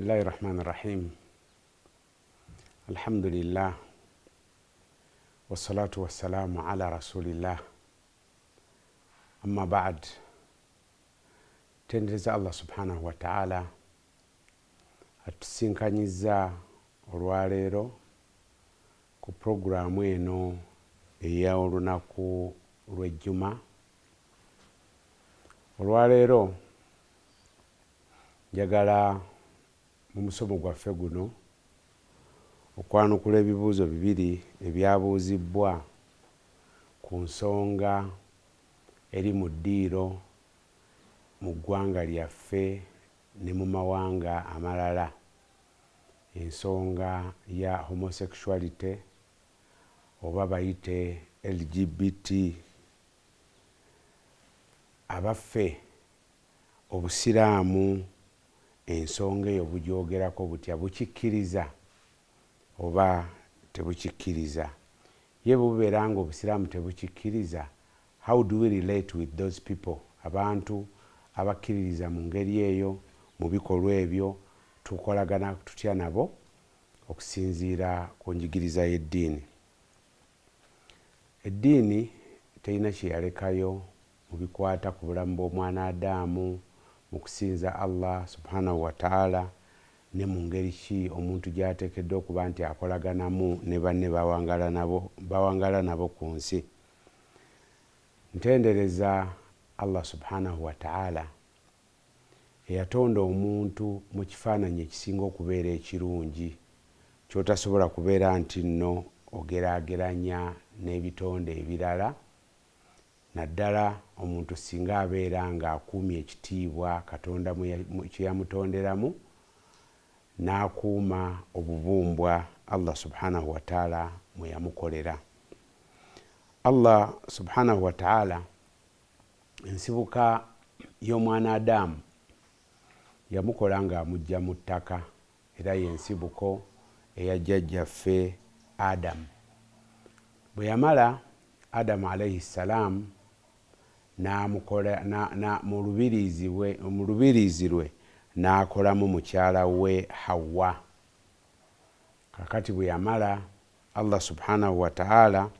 Bismillahi rahmani rahim. Alhamdulillah. Wassalatu wassalamu ala rasulillah. Amma ba'd. Tendereza Allah subhanahu wa ta'ala atusinkanyiza olwaleero ku programu eno eya olunaku lw'ejjuma. Olwaleero njagala mu musomo gwaffe guno okwanukula ebibuuzo bibiri ebyabuuzibwa ku nsonga eri mu ddiiro mu ggwanga lyaffe ne mu mawanga amalala, ensonga ya homosexuality oba bayite LGBT. Abaffe obusiraamu ensonga eyo bugyogerako butya, bukikkiriza oba tebukikkiriza? Ye bubeera nga obusiraamu tebukikkiriza, how do we relate with those people? Abantu abakkiririza mu ngeri eyo, mu bikolwa ebyo, tukolagana tutya nabo okusinziira ku njigiriza y'eddiini? Eddiini terina kye yalekayo mu bikwata ku bulamu bw'omwana Adaamu, mu kusinza Allah subhanahu wa ta'ala, ne mu ngeri ki omuntu gy'ateekeddwa okuba nti akolaganamu ne banne bawangala nabo ku nsi. Ntendereza Allah subhanahu wa ta'ala eyatonda omuntu mu kifaananyi ekisinga okubeera ekirungi, kyotasobola kubeera nti nno ogeraageranya n'ebitonde ebirala, naddala omuntu singa abeera ng'akuumye ekitiibwa Katonda kye yamutonderamu, n'akuuma obubumbwa Allah subhanahu wa ta'ala mwe yamukolera. Allah subhanahu wa ta'ala ensibuka y'omwana Adaamu yamukola ng'amujja mu ttaka, era y'ensibuko eya jjajjaffe Adamu. Bwe yamala Adamu alayhi salaam n'amukola mu lubiriizi lwe n'akolamu mukyala we Hawa. Kakati bwe yamala Allah subhanahu wa ta'ala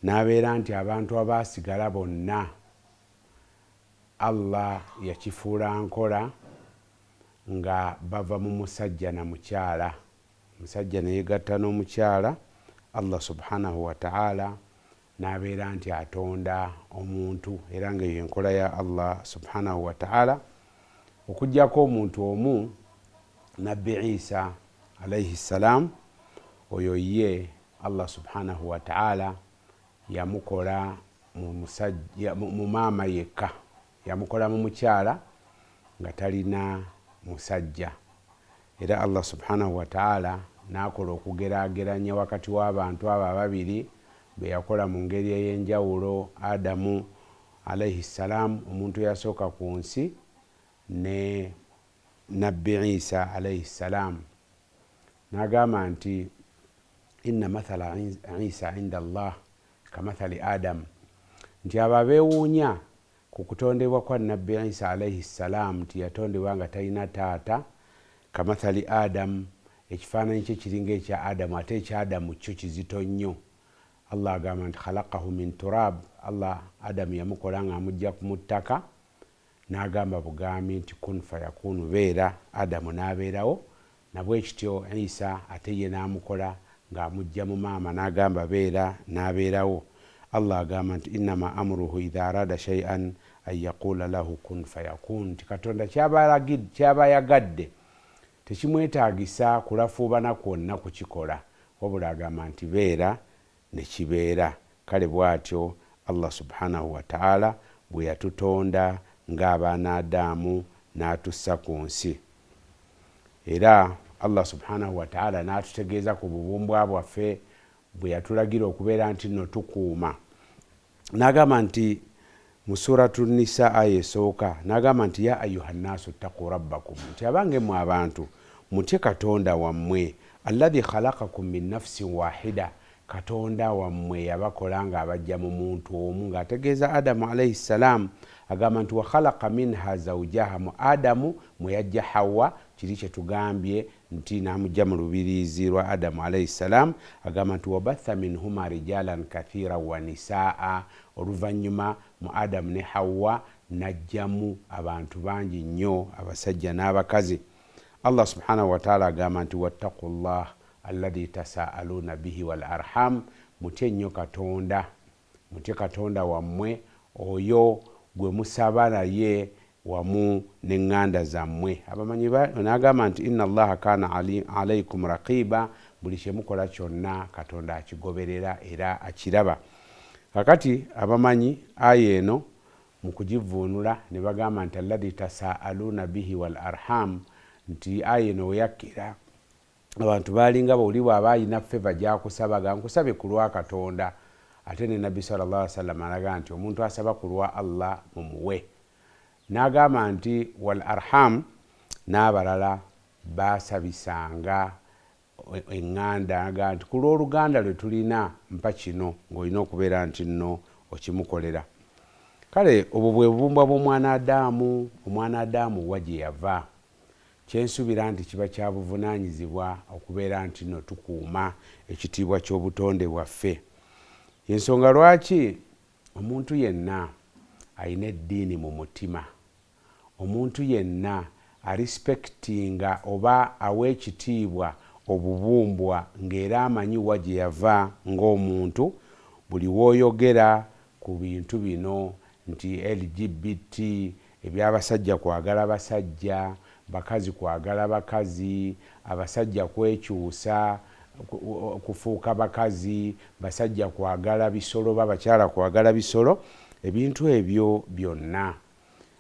n'abeera nti abantu abaasigala bonna Allah yakifuula nkola nga bava mu musajja na mukyala. Omusajja ne yegatta n'omukyala, Allah subhanahu wa ta'ala n'abeera nti atonda omuntu, era ng'eyo enkola ya Allah subhanahu wa ta'ala, okuggyako omuntu omu, Nabbi Isa alayhi salaam. Oyo ye Allah subhanahu wa ta'ala yamukola mu maama yekka, yamukola mu mukyala nga talina musajja. Era Allah subhanahu wa ta'ala n'akola okugeraageranya wakati w'abantu abo ababiri be yakola mu ngeri ey'enjawulo, Adamu alayhi salaam, omuntu eyasooka ku nsi, ne Nabbi Isa alayhi salaam. N'agamba nti inna mathala Isa inda Allah kamathali Adam, nti abo abeewuunya ku kutondebwa kwa Nabbi Isa alayhi salaam nti yatondebwa nga talina taata, kamathali Adam, ekifaananyi kye kiringa ekya Adamu, ate ekya Adamu kyo kizito nnyo. Allah agamba nti khalaqahu min turab, Allah Adamu yamukola ng'amugja mu ttaka, n'agamba bugambi nti kun fayakunu, beera. Adamu n'abeerawo. Nabwe kityo Isa ate ye n'amukola ng'amugja mu maama, n'agamba beera, n'abeerawo. Allah agamba nti innama amruhu idha arada shay'an an yaqula lahu kun fayakun, nti Katonda ky'aba yagadde tekimwetaagisa kulafuubana kwonna kukikola, wabula agamba nti beera ne kibeera. Kale bw'atyo Allah subhanahu wa ta'ala bwe yatutonda ng'abaana Adaamu n'atussa ku nsi. Era Allah subhanahu wa ta'ala n'atutegeeza ku bubumbwa bwaffe bwe yatulagira okubeera nti nno tukuuma. N'agamba nti mu suratu Nisa aya esooka, n'agamba nti ya ayuhannaasu ttaqu rabbakum, nti abange mu abantu mutye Katonda wammwe, alladhi khalaqakum min nafsin wahida, katonda wammwe yabakola nga abajja mu muntu omu, ng'ategeeza adamu alayhi salam agamba nti wa khalaqa minha zawjaha, mu adamu mwe yajja hawa, kiri kye tugambye nti namujja mu lubiriizi lwa adamu alayhi salam, agamba nti wabatha minhuma rijalan kathira wa nisaa, oluvannyuma mu adamu ne hawa najjamu abantu bangi nnyo, abasajja n'abakazi. Allah subhanahu wa ta'ala agamba nti wattaqullah alladhi tasaaluna bihi wal arham, mutye nnyo katonda, mutye katonda wammwe oyo gwe musaba naye wamu neŋŋanda zammwe. Abamanyi n'agamba nti inna allaha kana alaykum raqiba, buli kyemukola kyonna katonda akigoberera era akiraba. Kakati abamanyi aya eno mu kugivuunula ne bagamba nti alladhi tasaaluna bihi wal arham, nti aya eno weyakkira abantu balinga buli bw'aba alina feva gyakusabaga nkusabe ku lwa katonda, ate ne nabbi sallallahu alaihi wasallam alaga nti omuntu asaba ku lwa Allah mumuwe. N'agamba nti wal arham, n'abalala basabisanga eŋŋanda, aga nti ku lw'oluganda lwe tulina mpa kino, ng'olina okubeera nti nno okimukolera. Kale obwo bwe bubumbwa bw'omwana Adamu, omwana Adamu wa gye yava, kyensuubira nti kiba kya buvunaanyizibwa okubeera nti nno tukuuma ekitiibwa ky'obutonde bwaffe. Ensonga lwaki omuntu yenna alina eddiini mu mutima, omuntu yenna arispektinga oba aweekitiibwa obubumbwa ng'era amanyi wa gye yava ng'omuntu, buli w'oyogera ku bintu bino nti LGBT, ebyabasajja kwagala basajja, bakazi kwagala bakazi, abasajja kwekyusa kufuuka bakazi, basajja kwagala bisolo, babakyala kwagala bisolo, ebintu ebyo byonna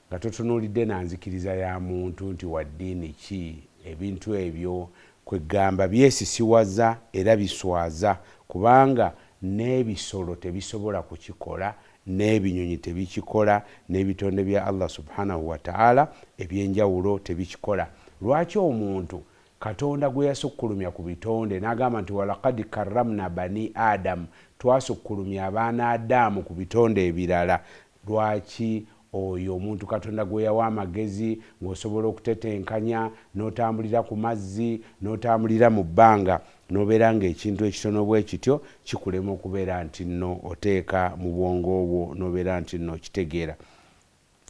nga totunuulidde nanzikiriza ya muntu nti wa ddiini ki, ebintu ebyo kwegamba byesisiwaza era biswaza, kubanga n'ebisolo tebisobola kukikola, n'ebinyonyi tebikikola, n'ebitonde bya Allah subhanahu wa ta'ala ebyenjawulo tebikikola. Lwaki omuntu katonda gwe yasukkulumya ku bitonde n'agamba nti walaqad karramna bani adam, twasukkulumya abaana Adamu ku bitonde ebirala, lwaki oyo omuntu katonda gwe yawa amagezi ng'osobola okutetenkanya, n'otambulira ku mazzi, n'otambulira mu bbanga, n'obeera ng'ekintu ekitono bwe kityo kikulema okubeera nti nno oteeka mu bwongo obwo, n'obeera nti nno okitegeera.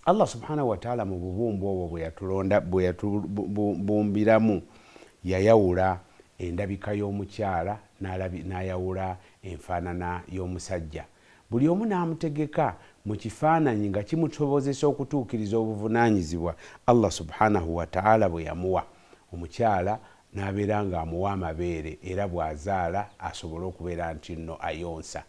Allah subhanahu wa ta'ala mu bubumbu obwo bwe yatubumbiramu yayawula endabika y'omukyala n'ayawula enfaanana y'omusajja. Buli omu n'amutegeka mu kifaananyi nga kimusobozesa okutuukiriza obuvunaanyizibwa Allah subhanahu wa ta'ala bwe yamuwa. Omukyala n'abeera ng'amuwa amabeere era bw'azaala asobole okubeera nti nno ayonsa.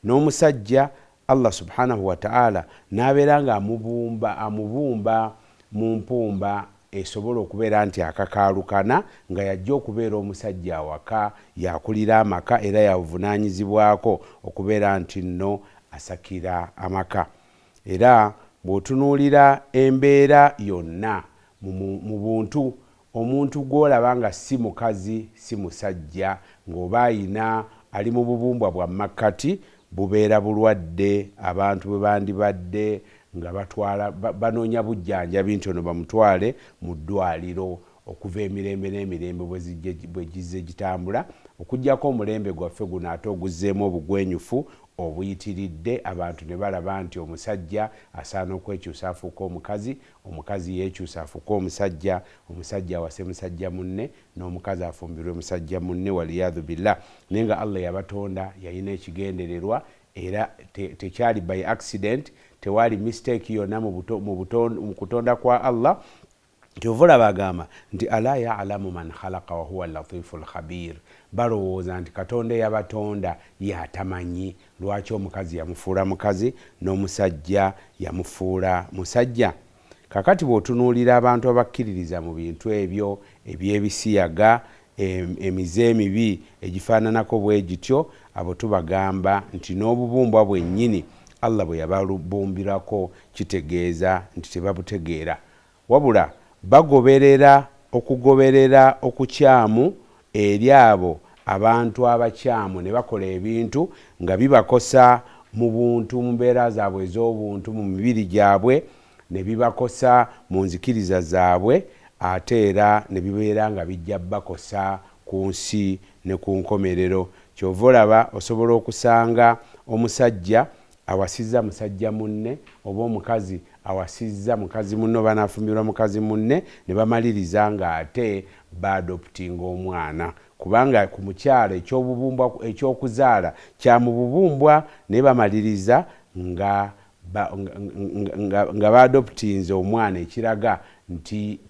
N'omusajja Allah subhanahu wa ta'ala n'abeera ng'amubumba mu mpumba esobola okubeera nti akakaalukana, nga yajja okubeera omusajja awaka, yakulira amaka era yavunaanyizibwako okubeera nti nno asakira amaka. Era bw'otunuulira embeera yonna mu buntu, omuntu gw'olaba nga si mukazi si musajja, ng'oba ayina ali mu bubumbwa bwa makkati, bubeera bulwadde, abantu bwe bandibadde nga banoonya bujjanjabi nti ono bamutwale mu ddwaliro, okuva emirembe n'emirembe bwe gizze gitambula, okuggyako omulembe gwaffe guno ate oguzzeemu obugwenyufu obuyitiridde, abantu ne balaba nti omusajja asaana okwekyusa afuuka omukazi, omukazi yeekyusa afuuka omusajja, omusajja awase musajja munne, n'omukazi afumbirwe musajja munne, waliyadhu billah. Naye nga Allah yabatonda yalina ekigendererwa era tekyali by accident, tewali mistake yonna mu kutonda kwa Allah. Kyovula bagamba nti ala ya'lamu man khalaqa wa huwa al-latifu al-khabir, balowooza nti katonda yabatonda yatamanyi lwaki omukazi yamufuula mukazi n'omusajja yamufuula musajja. Kakati bw'otunuulira abantu abakkiririza mu bintu ebyo eby'ebisiyaga, emize emibi egifaananako bwe gityo, abo tubagamba nti n'obubumbwa bwennyini Allah bwe yababumbirako kitegeeza nti tebabutegeera, wabula bagoberera okugoberera okukyamu eri abo abantu abakyamu ne bakola ebintu nga bibakosa mu buntu, mu mbeera zaabwe ez'obuntu, mu mibiri gyabwe, ne bibakosa mu nzikiriza zaabwe, ate era ne bibeera nga bijja bakosa ku nsi ne ku nkomerero. Kyova olaba osobola okusanga omusajja awasizza musajja munne, oba omukazi awasizza mukazi munne oba nafumbirwa mukazi munne, ne bamaliriza nga ate baadoptinga omwana, kubanga ku mukyala ekyokuzaala kya mu bubumbwa, naye bamaliriza nga baadoptinze omwana, ekiraga nti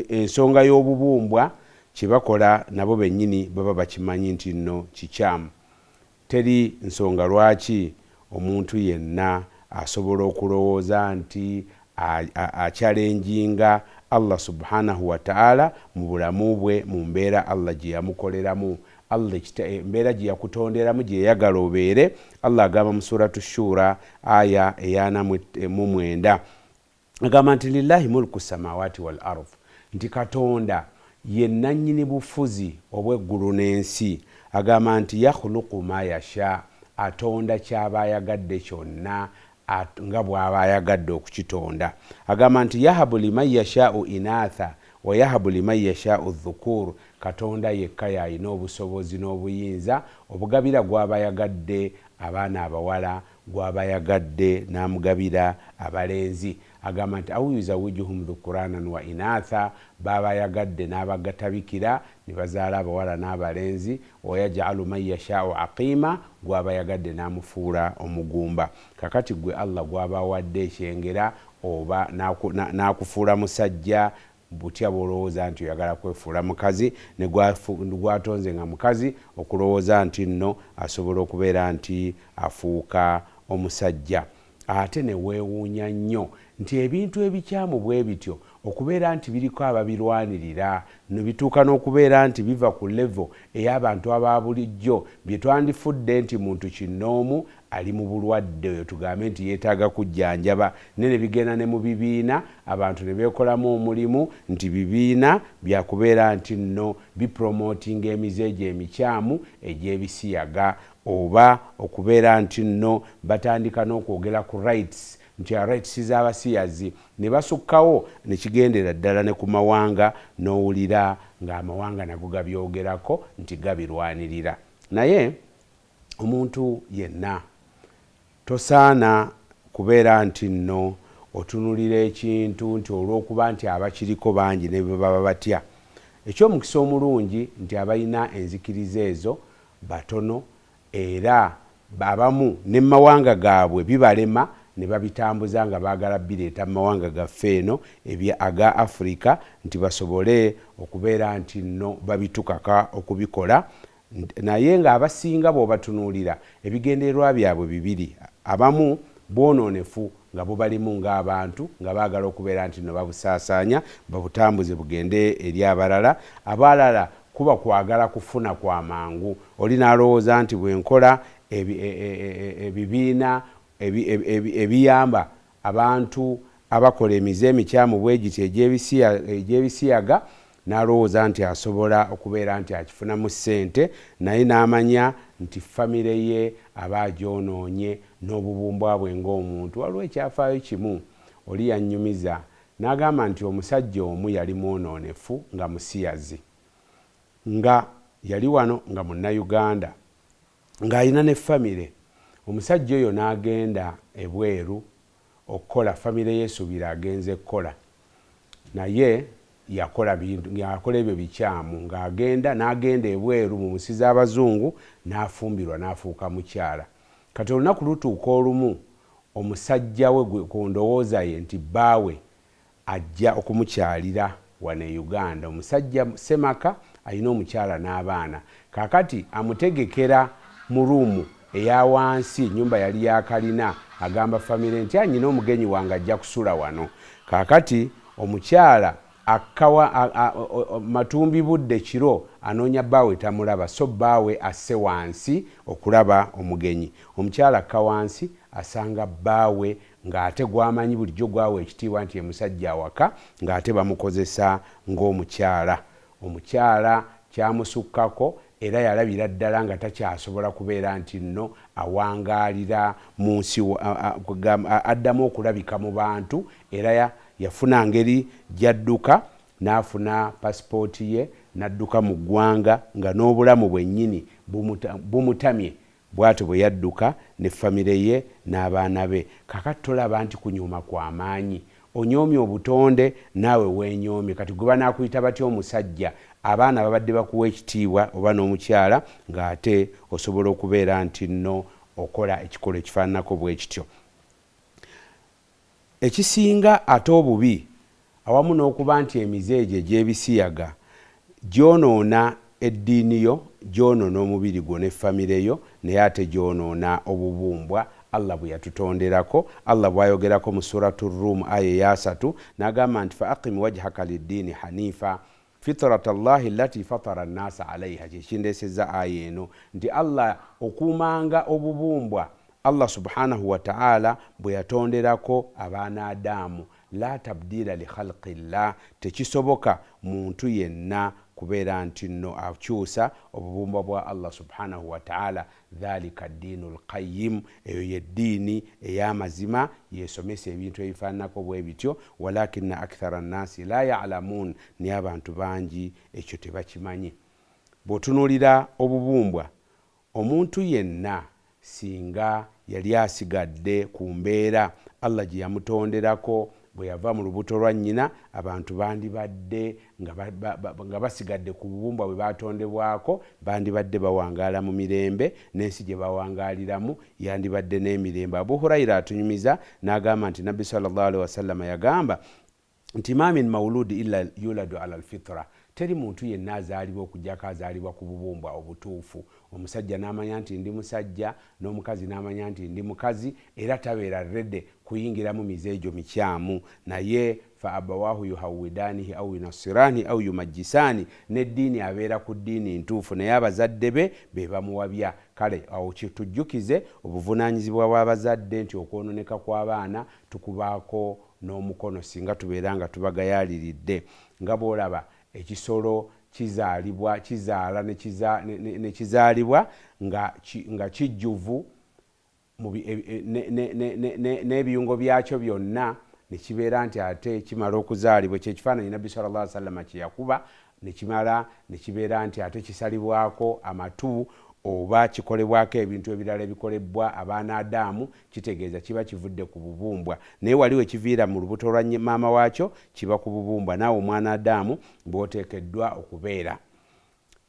ensonga y'obubumbwa kyebakola nabo bennyini baba bakimanyi nti nno kikyamu. Teri nsonga lwaki omuntu yenna asobola okulowooza nti akyalenjinga Allah subhanahu wa ta'ala mu bulamu bwe, mu mbeera Allah gye yamukoleramu, Allah embeera gye yakutonderamu gye yayagala obeere. Allah agamba mu suratu Shura aya eyana mu 9, agamba nti lillahi mulku samawati wal ardh, nti Katonda ye nannyini bufuzi obw'eggulu n'ensi. Agamba nti yakhluqu ma yasha, atonda kyaba ayagadde kyonna nga bw'aba ayagadde okukitonda. Agamba nti yahabu liman yashau inatha wa yahabu liman yashau dhukur, Katonda yekka yalina obusobozi n'obuyinza obugabira gw'aba ayagadde abaana abawala, gw'aba ayagadde n'amugabira abalenzi. Agamba nti au yuzawijuhum dhukuranan wa inatha, baba yagadde n'abagatabikira ne bazaala abawala n'abalenzi. Wayajalu man yashau aqima, gwaba yagadde n'amufuula omugumba. Kakati gwe Allah gwaba wadde ekyengera oba n'akufuula musajja, butya bwolowooza nti oyagala kwefuula mukazi, ne gwatonze nga mukazi, okulowooza nti nno asobola okubeera nti afuuka omusajja. Ate ne weewuunya nnyo nti ebintu ebikyamu bwe bityo okubeera nti biriko ababirwanirira, ne bituuka n'okubeera nti biva ku levo ey'abantu aba bulijjo bye twandifudde nti muntu kinnoomu ali mu bulwadde oyo tugambe nti yeetaaga kujjanjaba, ne bigenda ne mu bibiina, abantu ne beekolamu omulimu nti bibiina byakubeera nti nno bipromotinga emizeegyo emikyamu egy'ebisiyaga, oba okubeera nti nno batandika n'okwogera ku rights, nti rights z'abasiyazi ne basukkawo ne kigendera ddala ne ku mawanga, n'owulira ng'amawanga nago gabyogerako nti gabirwanirira. Naye omuntu yenna tosaana kubeera nti nno otunulira ekintu nti olw'okuba nti abakiriko bangi ne baba batya. Ekyomukisa omulungi nti abalina enzikiriza ezo batono, era abamu ne mawanga gaabwe bibalema ne babitambuza nga baagala bireeta mu mawanga gaffe eno aga Afrika, nti basobole okubeera nti nno babitukaka okubikola. Naye nga abasinga bw'obatunuulira ebigendererwa byabwe bibiri, abamu bwonoonefu nga bubalimu ng'abantu nga baagala okubeera nti no babusaasaanya babutambuze bugende eri abalala, abalala kuba kwagala kufuna kwa mangu. Oli n'alowooza nti bwenkola ebibiina ebiyamba abantu abakola emize emikyamu bwe giti egy'ebisiyaga, n'alowooza nti asobola okubeera nti akifunamu ssente, naye n'amanya nti famire ye aba agyonoonye n'obubumbwa bwe ng'omuntu. Waliwo ekyafaayo kimu oli yannyumiza, n'agamba nti omusajja omu yali mwonoonefu nga musiyazi, nga yali wano nga munnayuganda, ng'alina ne famire. Omusajja oyo n'agenda ebweru okukola, famire yeesuubira agenze kukola, naye yakola ebyo bikyamu, n'agenda ebweru mu nsi z'abazungu, n'afumbirwa n'afuuka mukyala. Kati olunaku lutuuka olumu omusajja we ku ndowooza ye nti bbaawe ajja okumukyalira wano e Uganda. Omusajja semaka alina omukyala n'abaana, kaakati amutegekera mu ruumu eya wansi, nyumba yali yakalina, agamba famire nti anyina omugenyi wange ajja kusula wano. Kaakati omukyala akawa matumbi budde kiro anoonya bbaawe tamulaba, so bbaawe asse wansi okulaba omugenyi. Omukyala akka wansi asanga bbaawe ng'ate gwamanyi bulijjo gwawe ekitiibwa nti ye musajja awaka, ng'ate bamukozesa ng'omukyala. Omukyala kyamusukkako era yalabira ddala nga takyasobola kubeera nti nno awangalira mu nsi addamu okulabika mu bantu, era yafuna ngeri gyadduka n'afuna pasipooti ye n'adduka mu ggwanga nga n'obulamu bwennyini bumutamye. Bw'atyo bwe yadduka ne famire ye n'abaana be. Kakati tolaba nti kunyuma kwa maanyi, onyoomye obutonde naawe weenyoomye. Kati gwe banaakuyita batya omusajja, abaana babadde bakuwa ekitiibwa oba n'omukyala, ng'ate osobola okubeera nti nno okola ekikolo ekifaananako bwe kityo. Ekisinga ate obubi, awamu n'okuba nti emize egyo egy'ebisiyaga gyonoona eddiini yo, gyonoona omubiri gwo ne famire yo, naye ate gyonoona obubumbwa Allah bwe yatutonderako. Allah bw'ayogerako mu suratu Rum aya 3 n'agamba nti fa aqim wajhaka liddiini hanifa fitrata llahi allati fatara nnasa alaiha. Kyekindeesezza aya eno nti Allah okuumanga obubumbwa Allah subhanahu wa ta'ala bwe yatonderako abaana Adamu, la tabdila li khalqillah, tekisoboka muntu yenna kubeera nti nno akyusa obubumbwa bwa Allah subhanahu wa ta'ala. Dhalika ddiinul qayyim, eyo yeddiini ey'amazima yesomesa ebintu ebifaananako bwe bityo. Walakinna akthara nnasi la ya'lamun, naye abantu bangi ekyo tebakimanyi. Bw'otunuulira obubumbwa, omuntu yenna singa yali asigadde ku mbeera Allah gye yamutonderako bwe yava mu lubuto lwa nnyina, abantu bandibadde nga basigadde ku bubumbwa bwe batondebwako, bandibadde bawangaala mu mirembe, n'ensi gye bawangaaliramu yandibadde n'emirembe. Abu Hurayra atunyumiza n'agamba nti Nabbi sallallahu alaihi wasallam yagamba nti ma min mawludi illa yuladu ala alfitra, teri muntu yenna azaalibwa okugyako azaalibwa ku bubumbwa obutuufu. Omusajja n'amanya nti ndi musajja, n'omukazi n'amanya nti ndi mukazi, era tabeera redde kuyingira mu mize egyo mikyamu. Naye fa abawahu yuhawidanihi au yunasirani au yumajjisani, n'eddiini abeera ku ddiini ntuufu, naye abazadde be be bamuwabya. Kale awo kitujjukize obuvunaanyizibwa bw'abazadde nti okwononeka kw'abaana tukubaako n'omukono singa tubeera nga tubagayaaliridde. Nga bw'olaba ekisolo kizaala ne kizaalibwa nga kijjuvu n'ebiyungo byakyo byonna, ne kibeera nti ate kimala okuzaalibwa. Kyekifaananyi Nabbi sallallahu alaihi wasallam kye yakuba, ne kimala ne kibeera nti ate kisalibwako amatu oba kikolebwako ebintu ebirala ebikolebwa abaana Adamu, kitegeeza kiba kivudde ku bubumbwa. Naye wali we kiviira mu lubuto lwa maama waakyo kiba ku bubumbwa. Naawe omwana Adamu bw'oteekeddwa okubeera.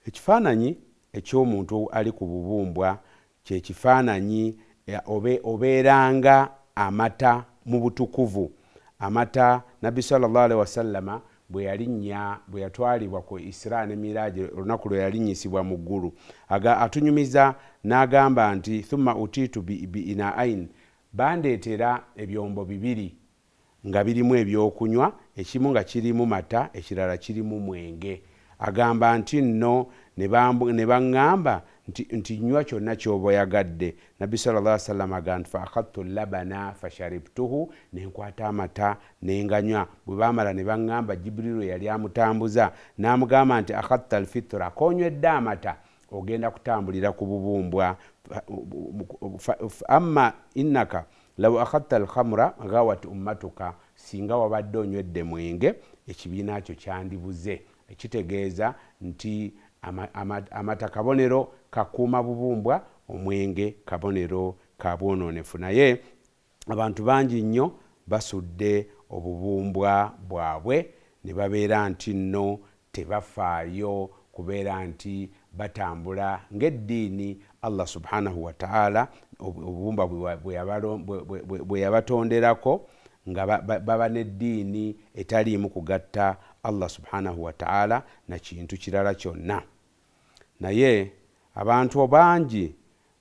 Ekifaananyi eky'omuntu ali ku bubumbwa kye kifaananyi obeeranga amata mu butukuvu. Amata Nabbi sallallahu alaihi wasallama bwe yatwalibwa ku Isra ne Miraaji, olunaku lwe yalinnyisibwa mu ggulu, atunyumiza n'agamba nti thumma utitu bi inaain, bandeetera ebyombo bibiri nga birimu ebyokunywa, ekimu nga kirimu mata, ekirala kirimu mwenge. Agamba nti nno ne baŋŋamba nti nywa kyonna ky'oba oyagadde. Nabbi sallallahu alaihi wasallam agamba nti fa akhadtu labana fasharibtuhu, ne nkwata amata ne nganywa. Bwe baamala ne baŋŋamba Jibrilu yali amutambuza n'amugamba nti akhadta alfitra, konywedde amata ogenda kutambulira ku bubumbwa. Amma innaka law akhadta alkhamra ghawat ummatuka, singa wabadde onywedde mwenge ekibiina kyo kyandibuze. Ekitegeeza nti amata kabonero kakuuma bubumbwa, omwenge kabonero ka bwonoonefu. Naye abantu bangi nnyo basudde obubumbwa bwabwe ne babeera nti nno tebafaayo kubeera nti batambula ng'eddiini Allah subhanahu wa ta'ala obubumbwa bwe yabatonderako, nga baba n'eddiini etaliimu kugatta Allah subhanahu wa ta'ala na kintu kirala kyonna. Naye abantu bangi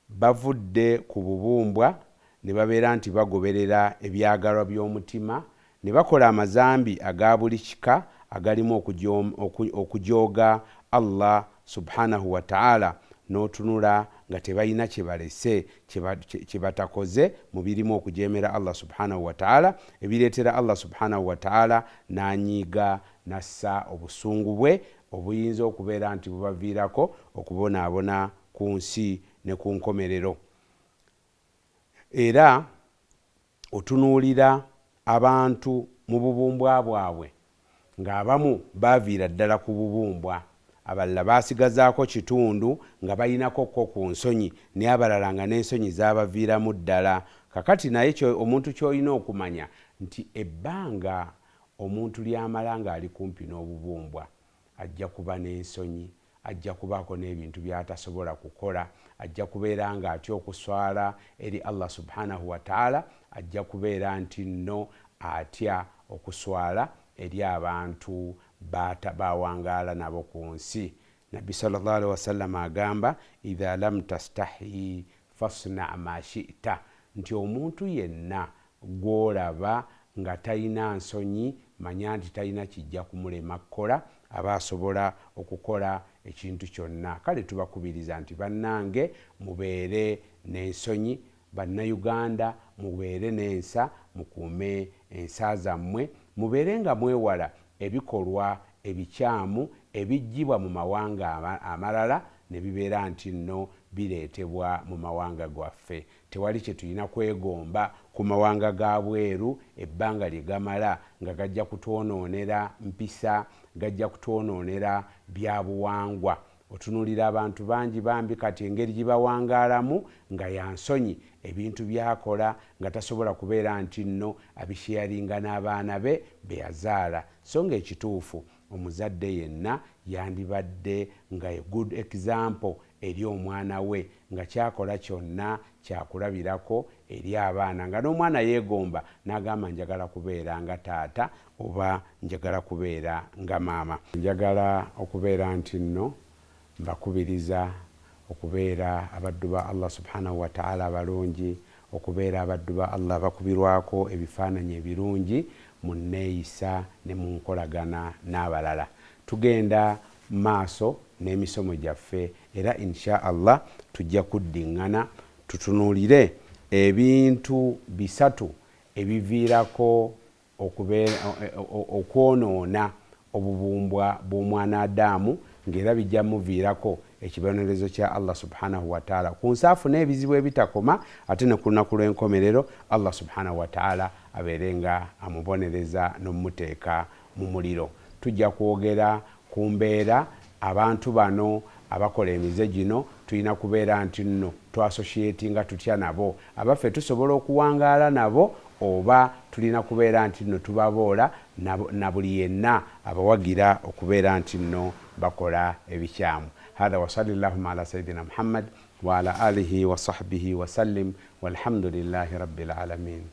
bavudde ku bubumbwa ne babeera nti bagoberera ebyagalwa by'omutima, ne bakola amazambi aga buli kika agalimu okujooga Allah subhanahu wa ta'ala, n'otunula nga tebalina kye balese kye batakoze mu birimu okujeemera Allah subhanahu wa ta'ala, ebireetera Allah subhanahu wa ta'ala n'anyiiga nassa obusungu bwe obuyinza okubeera nti bubaviirako okubonaabona ku nsi ne ku nkomerero. Era otunuulira abantu mu bubumbwa bwabwe ng'abamu baviira ddala ku bubumbwa, abalala basigazaako kitundu nga balinako ko ku nsonyi, naye abalala nga n'ensonyi zabaviiramu ddala. Kakati naye omuntu ky'olina okumanya nti ebbanga omuntu lyamala ng'ali kumpi n'obubumbwa ajja kuba n'ensonyi, ajja kubaako n'ebintu by'atasobola kukola, ajja kubeera ng'atya okuswala eri Allah subhanahu wa ta'ala, ajja kubeera nti nno atya okuswala eri abantu bawangaala nabo ku nsi. Nabbi sallallahu alaihi wasallam agamba idha lam tastahi fasna ma shi'ta, nti omuntu yenna gw'olaba nga talina nsonyi manya nti talina kijja kumulema kukola, aba asobola okukola ekintu kyonna. Kale tubakubiriza nti bannange mubeere n'ensonyi, bannayuganda mubeere n'ensa, mukuume ensa zammwe, mubeere nga mwewala ebikolwa ebikyamu ebijjibwa mu mawanga amalala ne bibeera nti nno bireetebwa mu mawanga gwaffe. Tewali kye tulina kwegomba ku mawanga ga bweru ebbanga lye gamala nga gajja kutwonoonera mpisa, gajja kutwonoonera bya buwangwa. Otunuulira abantu bangi bambi kati engeri gye bawangaalamu nga yansonyi, ebintu byakola nga tasobola kubeera nti nno abisheyaringa n'abaana be yazaala. So nga ekituufu omuzadde yenna yandibadde nga good example eri omwana we, nga kyakola kyonna kyakulabirako eri abaana, nga n'omwana yeegomba n'agamba njagala kubeera nga taata oba njagala kubeera nga maama. Njagala okubeera nti nno mbakubiriza okubeera abaddu ba Allah subhanahu wa ta'ala abalungi, okubeera abaddu ba Allah abakubirwako ebifaananyi ebirungi mu nneeyisa ne mu nkolagana n'abalala. Tugenda maaso n'emisomo gyaffe era insha Allah tujja kuddiŋŋana tutunuulire ebintu bisatu ebiviirako okwonoona obubumbwa bw'omwana Adamu, ng'era bijja muviirako ekibonerezo kya Allah subhanahu wa ta'ala ku nsaafu n'ebizibu ebitakoma, ate ne ku lunaku lw'enkomerero Allah subhanahu wa ta'ala abeere nga amubonereza n'omuteeka mu muliro. Tujja kwogera ku mbeera abantu bano abakola emize gino tulina kubeera nti nno twasosietinga tutya nabo, abaffe tusobola okuwangaala nabo oba tulina kubeera nti nno tubaboola na buli yenna abawagira okubeera nti nno bakola ebikyamu. Hadha wa sallallahu ala sayyidina Muhammad wa ala alihi wa sahbihi wa sallim walhamdulillahi rabbil alamin.